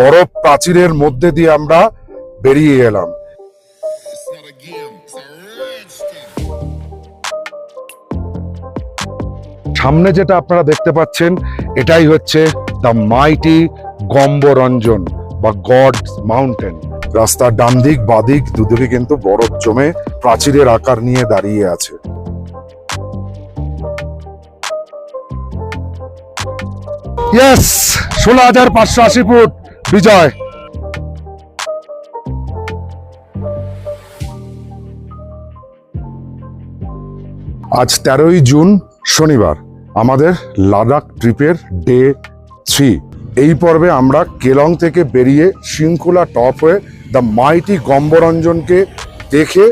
বরফ প্রাচীরের মধ্যে দিয়ে আমরা বেরিয়ে এলাম। সামনে যেটা আপনারা দেখতে পাচ্ছেন এটাই হচ্ছে দ্য মাইটি গম্বরঞ্জন বা গডস মাউন্টেন। রাস্তার ডান দিক বাদিক দুদিকে কিন্তু বরফ জমে প্রাচীরের আকার নিয়ে দাঁড়িয়ে আছে। ইয়েস, 16,580 ফুট বিজয়। আজ 13ই জুন শনিবার, আমাদের লাদাখ ট্রিপের ডে 3। এই পর্বে আমরা কেলং থেকে বেরিয়ে শৃঙ্খলা টপ হয়ে দ্য মাইটি গম্বরঞ্জনকে দেখে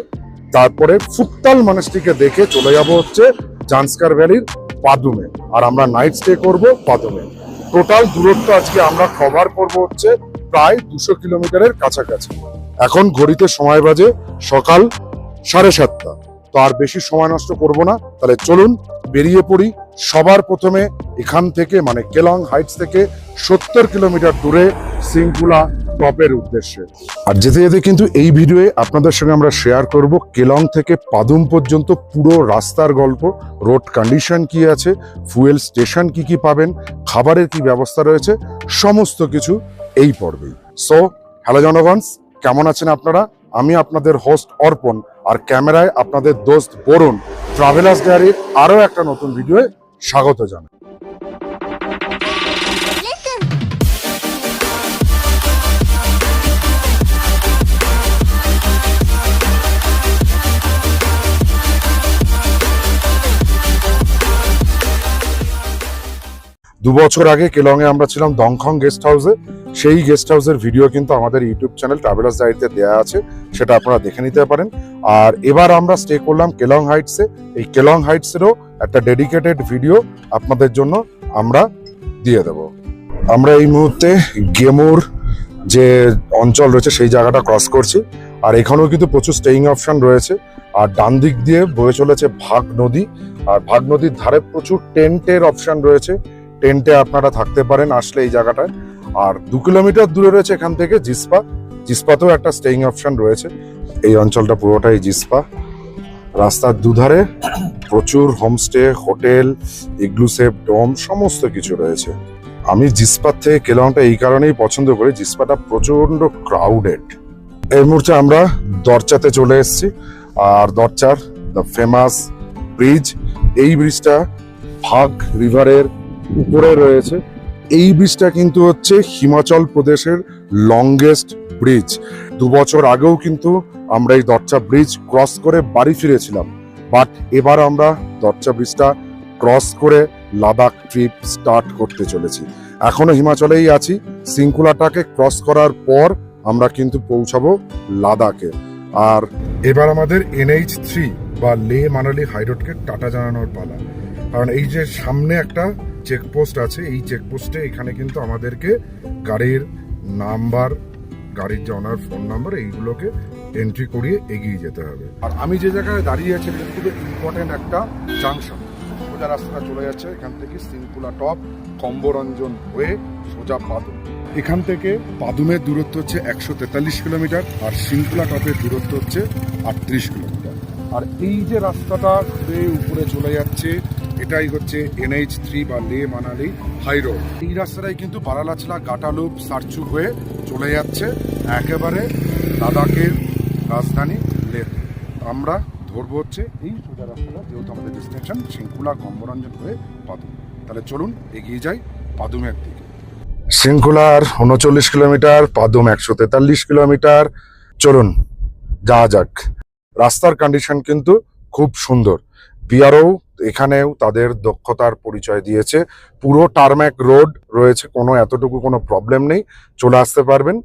তারপরে ফুকতাল মনাস্ট্রিকে দেখে চলে যাব হচ্ছে জান্সকার ভ্যালির পাদুমে, আর আমরা নাইট স্টে করব পাদুমে। টোটাল দূরত্ব আজকে আমরা কভার করব হচ্ছে প্রায় 200 কিলোমিটারের কাছাকাছি। এখন ঘড়িতে সময় বাজে সকাল 7:30। তো আর বেশি সময় নষ্ট করব না, তাহলে চলুন বেরিয়ে পড়ি। সবার প্রথমে এখান থেকে মানে কেলং হাইটস থেকে 70 কিলোমিটার দূরে সিংকুলা টপের উদ্দেশ্যে। আর যেতে যেতে কিন্তু এই ভিডিওয়ে আপনাদের সঙ্গে আমরা শেয়ার করব কেলং থেকে পাদুম পর্যন্ত পুরো রাস্তার গল্প, রোড কন্ডিশন কি আছে, ফুয়েল স্টেশন কি কি পাবেন, খাবারের কি ব্যবস্থা রয়েছে, সমস্ত কিছু এই পর্বেই। সো হ্যালো জনগণ, কেমন আছেন আপনারা? আমি আপনাদের হোস্ট অর্পণ, আর ক্যামেরায় আপনাদের দোস্ত বরুণ ট্রাভেলার্স ডায়েরির আরো একটা নতুন ভিডিওয়ে স্বাগত জানাই। দুবছর আগে কেলংয়ে আমরা ছিলাম দংখং গেস্ট হাউসে। সেই গেস্ট হাউসের ভিডিও কিন্তু আমাদের ইউটিউব চ্যানেল ট্রাভেলার্স ডায়েরিতে দেওয়া আছে, সেটা আপনারা দেখে নিতে পারেন। আর এবার আমরা স্টে করলাম কেলং হাইটসে। এই কেলং হাইটসেরও একটা ডেডিকেটেড ভিডিও আপনাদের জন্য আমরা দিয়ে দেব। আমরা এই মুহূর্তে গেমুর যে অঞ্চল রয়েছে সেই জায়গাটা ক্রস করছি, আর এখানেও কিন্তু প্রচুর স্টেইং অপশন রয়েছে। আর ডান দিক দিয়ে বয়ে চলেছে ভাগ নদী, আর ভাগ নদীর ধারে প্রচুর টেন্টের অপশন রয়েছে। টেন্টে আপনারা থাকতে পারেন আসলে এই জায়গাটায়। আর 2 কিলোমিটার দূরে রয়েছে এখান থেকে জিসপা। জিসপাতেও একটা স্টেইং অপশন রয়েছে। এই অঞ্চলটা পুরোটাই জিসপা। রাস্তার দুধারে প্রচুর হোমস্টে, হোটেল, ইগলুসেভ ডোম সমস্ত কিছু রয়েছে। আমি জিসপার থেকে কেলংটা এই কারণেই পছন্দ করি, জিসপাটা প্রচন্ড ক্রাউডেড। এই মুহূর্তে আমরা দরচাতে চলে এসেছি, আর দরচার দ্য ফেমাস ব্রিজ, এই ব্রিজটা ভাগ রিভারের উপরে রয়েছে। এই ব্রিজটা কিন্তু হচ্ছে হিমাচল প্রদেশের লংগেস্ট ব্রিজ। 2 বছর আগেও কিন্তু আমরা এই দরচা ব্রিজ ক্রস করে বাড়ি ফিরেছিলাম, বাট এবার আমরা দরচা ব্রিজটা ক্রস করে লাদাখ ট্রিপ স্টার্ট করতে চলেছি। এখনো হিমাচলেই আছি। সিংকুলাটাকে ক্রস করার পর আমরা কিন্তু পৌঁছাবো লাদাখে। আর এবার আমাদের NH3 বা লে মানালি হাইরোডকে টাটা জানানোর পালা। কারণ এই যে সামনে একটা চেকপোস্ট আছে, এই চেকপোস্টে এখানে কিন্তু আমাদেরকে গাড়ির নাম্বার, গাড়ির যে ওনার ফোন নাম্বার, এইগুলোকে এন্ট্রি করিয়ে এগিয়ে যেতে হবে। আর আমি যে জায়গায় দাঁড়িয়ে আছি এটা খুব ইম্পর্টেন্ট একটা জাংশন। সোজা রাস্তাটা চলে যাচ্ছে এখান থেকে সিংকুলা টপ, গম্বরঞ্জন হয়ে সোজা পাদুম। এখান থেকে পাদুমের দূরত্ব হচ্ছে 143 কিলোমিটার, আর সিংকুলা টপের দূরত্ব হচ্ছে 38 কিলোমিটার। আর এই যে রাস্তাটা ঘুরে উপরে চলে যাচ্ছে এটাই হচ্ছে NH3 বা লে মানালি হাই রোড। এই রাস্তাটাই কিন্তু বারালাচলা, গাটালুপ, সারচু হয়ে চলে যাচ্ছে একেবারে লাদাখের রাজধানী লেহ। আমরা ধরবো হচ্ছে এই সোজা রাস্তাটা, যেহেতু আমাদের ডেস্টিনেশন শৃঙ্খলা গম্বরঞ্জন হয়ে পাদুম। তাহলে চলুন এগিয়ে যাই পাদুমের দিকে। শৃঙ্খলার 39 কিলোমিটার, পাদুম 143 কিলোমিটার। চলুন যাওয়া যাক। রাস্তার কন্ডিশন কিন্তু খুব সুন্দর। বিআরও এখানেও তাদের দক্ষতার পরিচয় দিয়েছে। পুরো টারম্যাক রোড রয়েছে, এতটুকু কোনো প্রবলেম নেই, চলে আসতে পারবেন।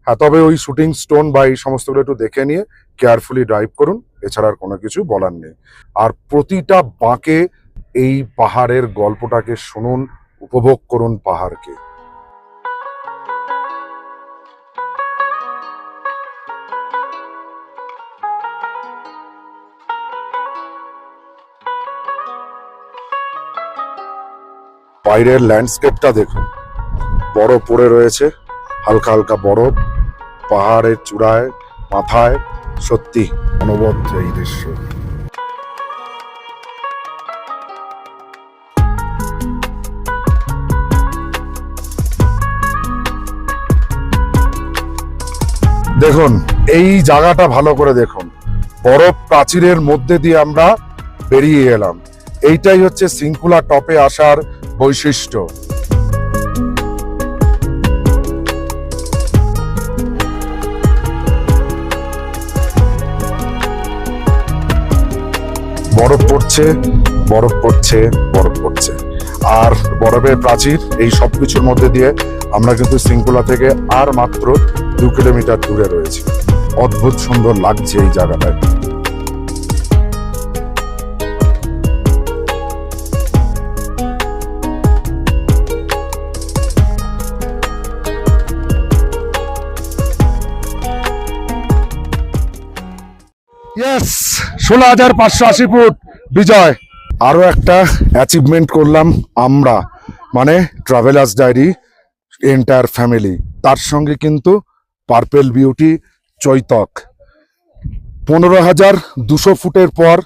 হ্যাঁ, তবে ওই শুটিং স্টোন বা এই সমস্তগুলো একটু দেখে নিয়ে কেয়ারফুলি ড্রাইভ করুন, এছাড়া আর কোনো কিছু বলার নেই। আর প্রতিটা বাঁকে এই পাহাড়ের গল্পটাকে শুনুন, উপভোগ করুন পাহাড়কে। বাইরের ল্যান্ডস্কেপটা দেখুন, বরফ পড়ে রয়েছে, হালকা হালকা বরফ, পাহাড়ের চূড়ায় মাথায়, সত্যি অনবদ্য এই দৃশ্য। দেখুন এই জায়গাটা ভালো করে দেখুন, বরফ প্রাচীরের মধ্যে দিয়ে আমরা বেরিয়ে এলাম। এইটাই হচ্ছে সিংকুলা টপে আসার বৈশিষ্ট্য। বরফ পড়ছে, বরফ পড়ছে, বরফ পড়ছে, আর বরফের প্রাচীর, এই সব কিছুর মধ্যে দিয়ে আমরা কিন্তু সিংকুলা থেকে আর মাত্র 2 কিলোমিটার দূরে রয়েছি। অদ্ভুত সুন্দর লাগছে এই জায়গাটায়। ইয়েস, 16,580 ফুট বিজয়। আরো একটা অ্যাচিভমেন্ট করলাম আমরা, মানে ট্রাভেলার্স ডায়েরি এন্টায়ার ফ্যামিলি, তার সঙ্গে কিন্তু পার্পেল বিউটি চৈতক। 15,200 ফুটের পর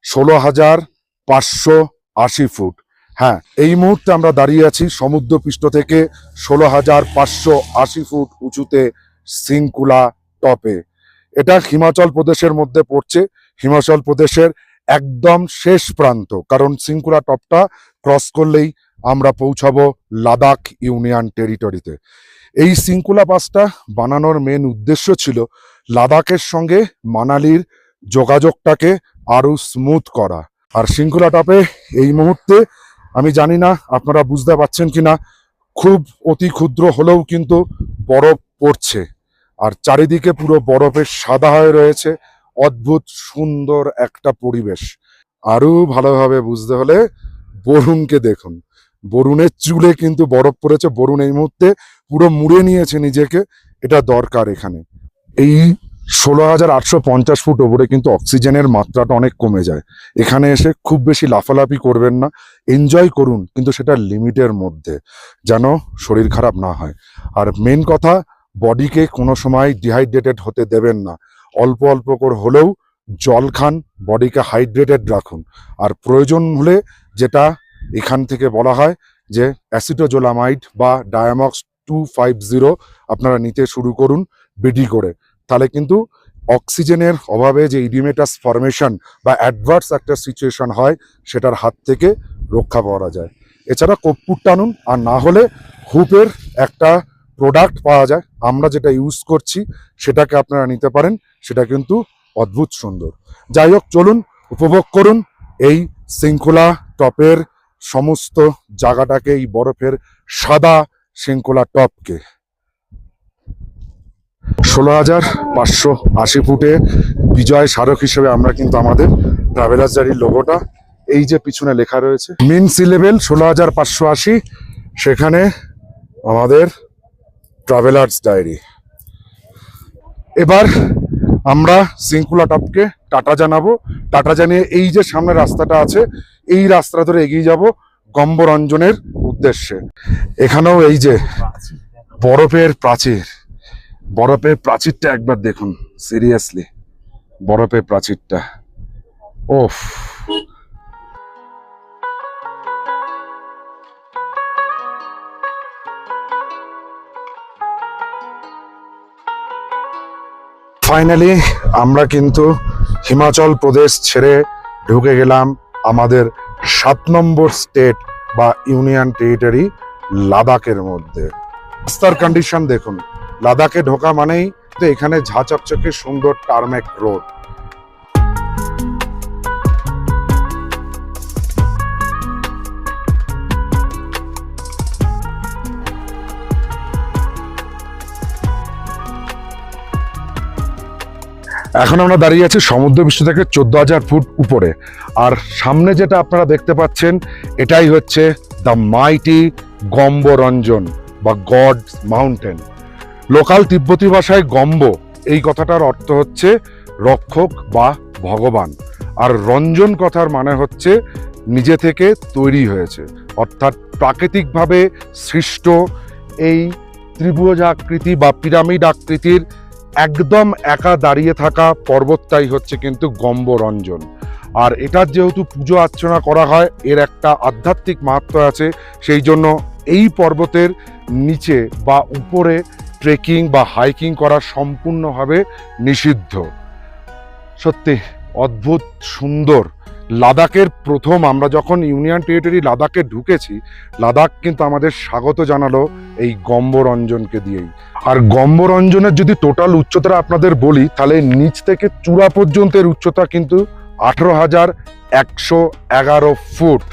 16,580 ফুট। হ্যাঁ, এই মুহূর্তে আমরা দাঁড়িয়ে আছি সমুদ্রপৃষ্ঠ থেকে 16,580 ফুট উঁচুতে সিংকুলা টপে। এটা হিমাচল প্রদেশের মধ্যে পড়ছে, হিমাচল প্রদেশের একদম শেষ প্রান্ত, কারণ সিংকুলা টপটা ক্রস করলেই আমরা পৌঁছাবো লাদাখ ইউনিয়ন টেরিটরিতে। এই সিংকুলা পাসটা বানানোর মেন উদ্দেশ্য ছিল লাদাখের সঙ্গে মানালির যোগাযোগটাকে আরো স্মুথ করা। আর সিংকুলা টপে এই মুহূর্তে আমি জানি না আপনারা বুঝতে পারছেন কিনা, খুব অতি ক্ষুদ্র হলেও কিন্তু বরফ পড়ছে, আর চারিদিকে পুরো বরফের সাদা হয়ে রয়েছে। অদ্ভুত সুন্দর একটা পরিবেশ। আরো ভালোভাবে বুঝতে হলে বরুণকে দেখুন, বরুণের চুলে কিন্তু বরফ পড়েছে। বরুণ এই মুহূর্তে পুরো মুড়ে নিয়েছে নিজেকে, এটা দরকার এখানে। এই 16,850 ফুট ওপরে কিন্তু অক্সিজেনের মাত্রাটা অনেক কমে যায়। এখানে এসে খুব বেশি লাফালাফি করবেন না, এনজয় করুন, কিন্তু সেটা লিমিটের মধ্যে, যেন শরীর খারাপ না হয়। আর মেন কথা, বডিকে কোনো সময় ডিহাইড্রেটেড হতে দেবেন না। অল্প অল্প করে হলেও জল খান, বডিকে হাইড্রেটেড রাখুন। আর প্রয়োজন হলে যেটা এখান থেকে বলা হয় যে অ্যাসিটোজোলামাইড বা ডায়ামক্স 250 আপনারা নিতে শুরু করুন বিডি করে। তাহলে কিন্তু অক্সিজেনের অভাবে যে ইডিমেটাস ফরমেশন বা অ্যাডভার্স একটা সিচুয়েশন হয়, সেটার হাত থেকে রক্ষা পাওয়া যায়। এছাড়া কর্পূর টানুন, আর না হলে হুপের একটা প্রোডাক্ট পাওয়া যায়, আমরা যেটা ইউজ করছি সেটাকে আপনারা নিতে পারেন, সেটা কিন্তু অদ্ভুত সুন্দর। যাই হোক, চলুন উপভোগ করুন এই সিংকুলা টপের সমস্ত জায়গাটাকে, এই বরফের সাদা সিংকুলা টপকে। 16,580 ফুটে বিজয় স্মারক হিসেবে আমরা কিন্তু আমাদের ট্রাভেলার্স ডায়েরির লোগোটা, এই যে পিছনে লেখা রয়েছে মিন সি লেভেল 16,580, সেখানে আমাদের ট্রাভেলার্স ডায়েরি। এবার আমরা সিংকুলা টপকে টাটা জানাবো। টাটা জানিয়ে এই যে সামনে রাস্তাটা আছে, এই রাস্তা ধরে এগিয়ে যাব গম্বরঞ্জনের উদ্দেশ্যে। এখানেও এই যে বরফের প্রাচীর, বরফের প্রাচীরটা একবার দেখুন, সিরিয়াসলি বরফের প্রাচীরটা, ওফ। ফাইনালি আমরা কিন্তু হিমাচল প্রদেশ ছেড়ে ঢুকে গেলাম আমাদের 7 নম্বর স্টেট বা ইউনিয়ন টেরিটরি লাদাখের মধ্যে। রাস্তার কন্ডিশন দেখুন, লাদাখে ঢোকা মানেই তো এখানে ঝাঁ চকচকে সুন্দর টারমেক রোড। এখন আমরা দাঁড়িয়ে আছি সমুদ্রপৃষ্ঠ থেকে 14,000 ফুট উপরে। আর সামনে যেটা আপনারা দেখতে পাচ্ছেন, এটাই হচ্ছে দ্য মাইটি গম্বরঞ্জন বা গডস মাউন্টেন। লোকাল তিব্বতী ভাষায় গম্ব এই কথাটার অর্থ হচ্ছে রক্ষক বা ভগবান, আর রঞ্জন কথার মানে হচ্ছে নিজে থেকে তৈরি হয়েছে, অর্থাৎ প্রাকৃতিকভাবে সৃষ্ট এই ত্রিভুজ আকৃতি বা পিরামিড আকৃতির একদম একা দাঁড়িয়ে থাকা পর্বতটাই হচ্ছে কিন্তু গম্বরঞ্জন। আর এটার যেহেতু পুজো অর্চনা করা হয়, এর একটা আধ্যাত্মিক মাহাত্ম্য আছে, সেই জন্য এই পর্বতের নিচে বা উপরে ট্রেকিং বা হাইকিং করা সম্পূর্ণভাবে নিষিদ্ধ। সত্যি অদ্ভুত সুন্দর। লাদাখের প্রথম আমরা যখন ইউনিয়ন টেরিটরি লাদাখে ঢুকেছি, লাদাখ কিন্তু আমাদের স্বাগত জানালো এই গম্বরঞ্জনকে দিয়েই। আর গম্বরঞ্জনের যদি টোটাল উচ্চতা আপনাদের বলি, তাহলে নিচ থেকে চূড়া পর্যন্তের উচ্চতা কিন্তু 18,111 ফুট।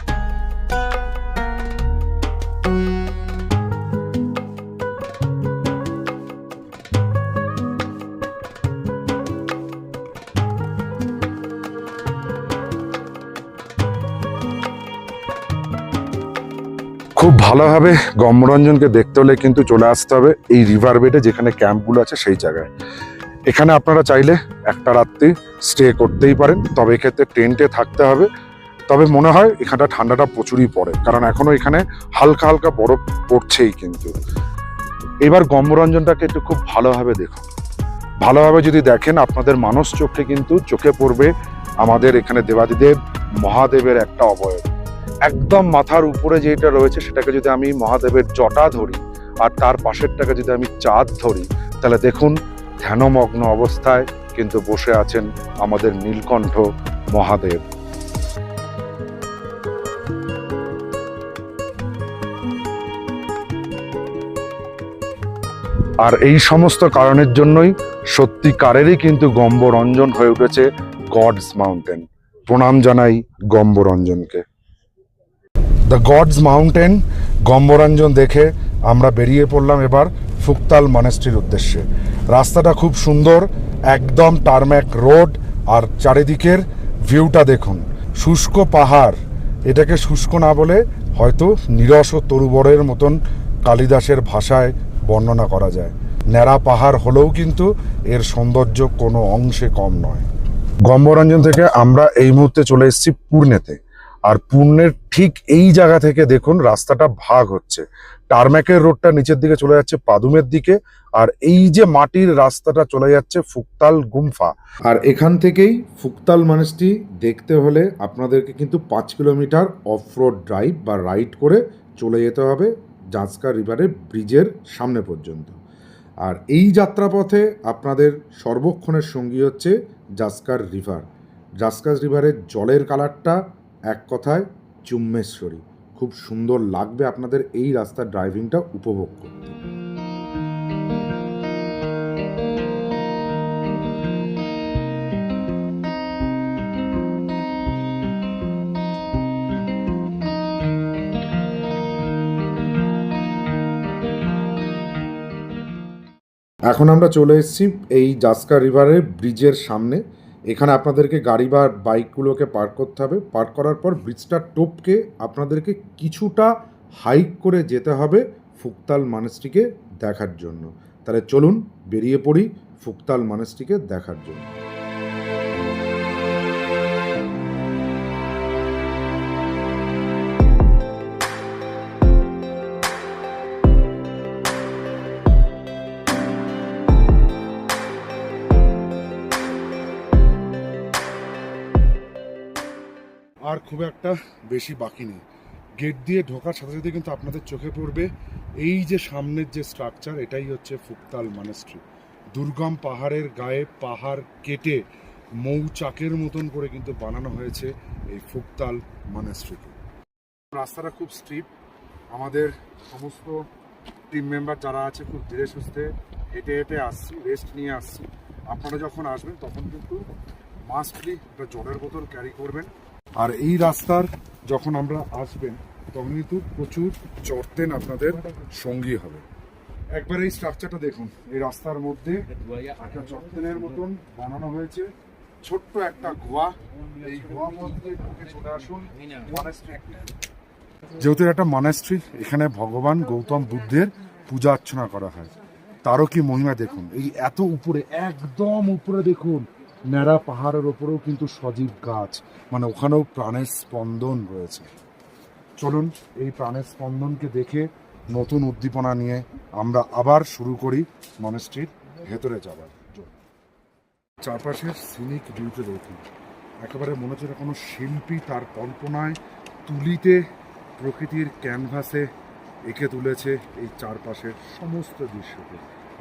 খুব ভালোভাবে গম্বরঞ্জনকে দেখতে হলে কিন্তু চলে আসতে হবে এই রিভার বেডে, যেখানে ক্যাম্পগুলো আছে সেই জায়গায়। এখানে আপনারা চাইলে একটা রাত্রি স্টে করতেই পারেন, তবে এক্ষেত্রে টেন্টে থাকতে হবে। তবে মনে হয় এখানটা ঠান্ডাটা প্রচুরই পড়ে, কারণ এখনো এখানে হালকা হালকা বরফ পড়ছেই। কিন্তু এবার গম্বরঞ্জনটাকে একটু খুব ভালোভাবে দেখুন। ভালোভাবে যদি দেখেন, আপনাদের মানস চোখে কিন্তু চোখে পড়বে আমাদের এখানে দেবাদিদেব মহাদেবের একটা অবয়ব। একদম মাথার উপরে যেটা রয়েছে সেটাকে যদি আমি মহাদেবের জটা ধরি, আর তার পাশেরটাকে যদি আমি চাঁদ ধরি, তাহলে দেখুন ধ্যানমগ্ন অবস্থায় কিন্তু বসে আছেন আমাদের নীলকণ্ঠ মহাদেব। আর এই সমস্ত কারণের জন্যই সত্যিকারেরই কিন্তু গম্বরঞ্জন হয়ে উঠেছে গডস মাউন্টেন। প্রণাম জানাই গম্বরঞ্জনকে। দ্য গডস মাউন্টেন গম্বরঞ্জন দেখে আমরা বেরিয়ে পড়লাম এবার ফুকতাল মনেস্ট্রির উদ্দেশ্যে। রাস্তাটা খুব সুন্দর, একদম টারম্যাক রোড, আর চারিদিকের ভিউটা দেখুন। শুষ্ক পাহাড়, এটাকে শুষ্ক না বলে হয়তো নিরস ও তরুবরের মতন কালিদাসের ভাষায় বর্ণনা করা যায়। ন্যাড়া পাহাড় হলেও কিন্তু এর সৌন্দর্য কোনো অংশে কম নয়। গম্বরঞ্জন থেকে আমরা এই মুহূর্তে চলে এসেছি পুর্ণেতে। আর পুর্ণের ঠিক এই জায়গা থেকে দেখুন রাস্তাটা ভাগ হচ্ছে। টারম্যাকের রোডটা নিচের দিকে চলে যাচ্ছে পাদুমের দিকে, আর এই যে মাটির রাস্তাটা চলে যাচ্ছে ফুকতাল গুম্ফা। আর এখান থেকেই ফুকতাল মনেস্ট্রি দেখতে হলে আপনাদেরকে কিন্তু 5 কিলোমিটার অফ রোড ড্রাইভ বা রাইড করে চলে যেতে হবে জাঁসকা রিভারের ব্রিজের সামনে পর্যন্ত। আর এই যাত্রাপথে আপনাদের সর্বক্ষণের সঙ্গী হচ্ছে জাস্কার রিভার। জাস্কার রিভারের জলের কালারটা এক কথায় চুম্বেশ্বরী। খুব সুন্দর লাগবে আপনাদের এই রাস্তার ড্রাইভিংটা উপভোগ করতে। এখন আমরা চলে এসেছি এই জাস্কা রিভারের ব্রিজের সামনে। এখানে আপনাদেরকে গাড়ি বা বাইকগুলোকে পার্ক করতে হবে। পার্ক করার পর ব্রিজটা টপকে আপনাদেরকে কিছুটা হাইক করে যেতে হবে ফুকতাল মনেস্ট্রিকে দেখার জন্য। তাহলে চলুন বেরিয়ে পড়ি ফুকতাল মনেস্ট্রিকে দেখার জন্য। আর খুব একটা বেশি বাকি নেই। গেট দিয়ে ঢোকার সাথে সাথে কিন্তু আপনাদের চোখে পড়বে এই যে সামনের যে স্ট্রাকচার, এটাই হচ্ছে ফুকতাল মনেস্ট্রি। দুর্গম পাহাড়ের গায়ে পাহাড় কেটে মৌচাকের মতন করে কিন্তু বানানো হয়েছে এই ফুকতাল মনেস্ট্রিকে। রাস্তাটা খুব স্ট্রিপ। আমাদের সমস্ত টিম মেম্বার যারা আছে খুব ধীরে সুস্থে হেঁটে হেঁটে আসছি, রেস্ট নিয়ে আসছি। আপনারা যখন আসবেন তখন কিন্তু মাস্টলি একটা জলের বোতল ক্যারি করবেন। আর এই রাস্তার যখন আমরা আসবেন তখন কিন্তু প্রচুর চড়তেন আপনাদের সঙ্গী হবে। একবার এই স্ট্রাকচারটা দেখুন। এই রাস্তার মধ্যে একটা চড়তেনের মতন বানানো হয়েছে, ছোট্ট একটা গোয়া। এই গোয়ার মধ্যে ঢুকে চলে আসুন মনেস্ট্রি। যেহেতু একটা মনেস্ট্রি, এখানে ভগবান গৌতম বুদ্ধের পূজা অর্চনা করা হয়। তারও কি মহিমা দেখুন। এই এত উপরে, একদম উপরে দেখুন, ন্যাড়া পাহাড়ের ওপরেও কিন্তু সজীব গাছ, মানে ওখানেও প্রাণের স্পন্দন রয়েছে। চলুন এই প্রাণের স্পন্দনকে দেখে নতুন উদ্দীপনা নিয়ে আমরা আবার শুরু করি মনেস্ট্রির ভেতরে যাবার জন্য। চারপাশের সিনিক ভিউতে দেখুন, একেবারে মনে হচ্ছে কোনো শিল্পী তার কল্পনায় তুলিতে প্রকৃতির ক্যানভাসে এঁকে তুলেছে এই চারপাশের সমস্ত দৃশ্যকে।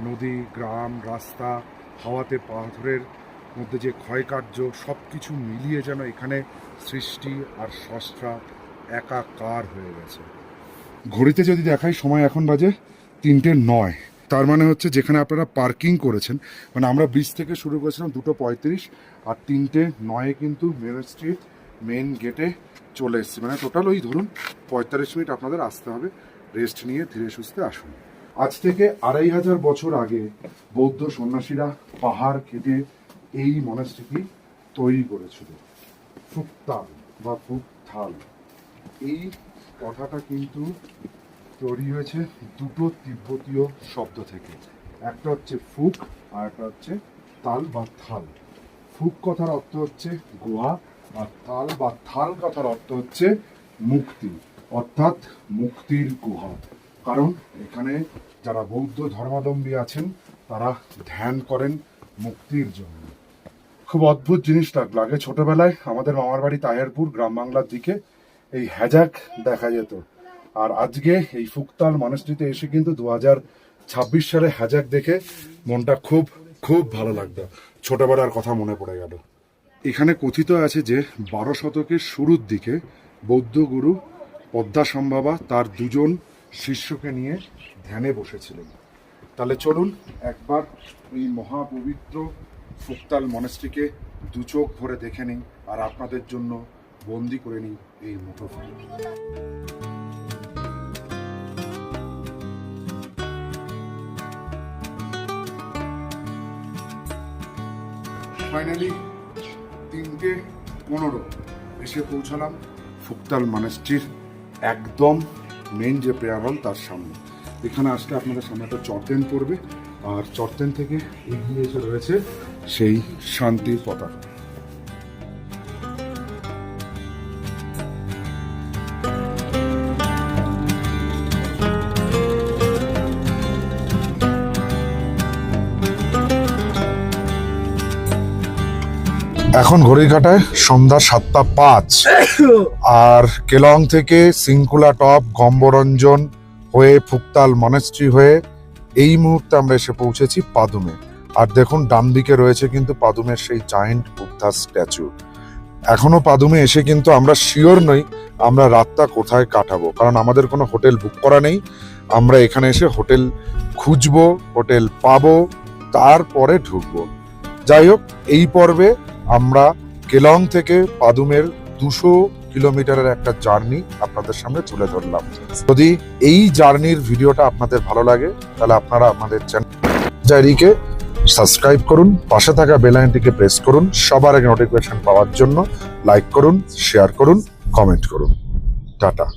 নদী, গ্রাম, রাস্তা, হাওয়াতে পাথরের মধ্যে যে ক্ষয়কার্য, সব কিছু মিলিয়ে যেন এখানে সৃষ্টি আর স্রষ্টা একাকার হয়ে গেছে। ঘড়িতে যদি দেখাই সময় এখন বাজে 3:09। তার মানে হচ্ছে যেখানে আপনারা পার্কিং করেছেন, মানে আমরা ব্রিজ থেকে শুরু করেছিলাম 2:35 আর 3:09 কিন্তু মনেস্ট্রির মেন গেটে চলে এসেছি। মানে টোটাল ওই ধরুন 45 মিনিট আপনাদের আসতে হবে। রেস্ট নিয়ে ধীরে সুস্থে আসুন। আজ থেকে 2500 বছর আগে বৌদ্ধ সন্ন্যাসীরা পাহাড় কেটে এই মনেস্ট্রিটি তৈরি করেছিল। ফুকতাল বা ফুকথাল, এই কথাটা কিন্তু তৈরি হয়েছে দুটো তিব্বতীয় শব্দ থেকে। একটা হচ্ছে ফুক আর একটা হচ্ছে তাল বা থাল। ফুক কথার অর্থ হচ্ছে গুহা, আর তাল বা থাল কথার অর্থ হচ্ছে মুক্তি, অর্থাৎ মুক্তির গুহা। কারণ এখানে যারা বৌদ্ধ ধর্মাবলম্বী আছেন তারা ধ্যান করেন মুক্তির জন্য। খুব অদ্ভুত জিনিস লাগলো। আগে ছোটবেলায় আমাদের মামার বাড়ি তাহেরপুর, গ্রাম বাংলার দিকে এই হ্যাজাক দেখা যেত। আর আজকে এই ফুকতাল মনেস্ট্রিতে এসে কিন্তু 2026 সালে হ্যাজাক দেখে মনটা খুব খুব ভালো লাগতো। ছোটবেলার কথা মনে পড়ে গেল। এখানে কথিত আছে যে 12 শতকের শুরুর দিকে বৌদ্ধ গুরু পদ্মাসম্ভবা তার 2জন শিষ্যকে নিয়ে ধ্যানে বসেছিলেন। তাহলে চলুন একবার এই মহাপবিত্র ফুকতাল মনেস্ট্রিকে দু চোখ ভরে দেখে নিই আর আপনাদের জন্য বন্দি করে নিই এই মুঠোফোন। ফাইনালি 3:15 এসে পৌঁছালাম ফুকতাল মনেস্ট্রির একদম মেন যে প্রেয়ার হল তার সামনে। এখানে আসলে আপনাদের সামনে একটা চটদেন পড়বে, আর চটদেন থেকে এগিয়ে এসে রয়েছে সেই শান্তির পতাকা। এখন ঘড়ির কাঁটায় সন্ধ্যা 7:05 আর কেলং থেকে সিংকুলা টপ, গম্বরঞ্জন হয়ে ফুকতাল মনেস্ট্রি হয়ে এই মুহূর্তে আমরা এসে পৌঁছেছি পাদুমে। আর দেখুন ডান দিকে রয়েছে কিন্তু পাদুমের সেই জায়েন্ট বুদ্ধা স্ট্যাচু। এখনো পাদুমে এসে কিন্তু আমরা শিওর নই আমরা রাতটা কোথায় কাটাবো, কারণ আমাদের কোনো হোটেল বুক করা নেই। আমরা এখানে এসে হোটেল খুঁজবো, হোটেল পাবো, তারপরে ঢুকবো। যাই হোক, এই পর্বে আমরা কেলং থেকে পাদুমের 200 কিলোমিটারের একটা জার্নি আপনাদের সামনে তুলে ধরলাম। যদি এই জার্নির ভিডিওটা আপনাদের ভালো লাগে তাহলে আপনারা আমাদের চ্যানেলকে সাবস্ক্রাইব করুন, পাশে থাকা বেল আইকনটিকে প্রেস করুন, সবার আগে নোটিফিকেশন পাওয়ার জন্য লাইক করুন, শেয়ার করুন, কমেন্ট করুন। টাটা।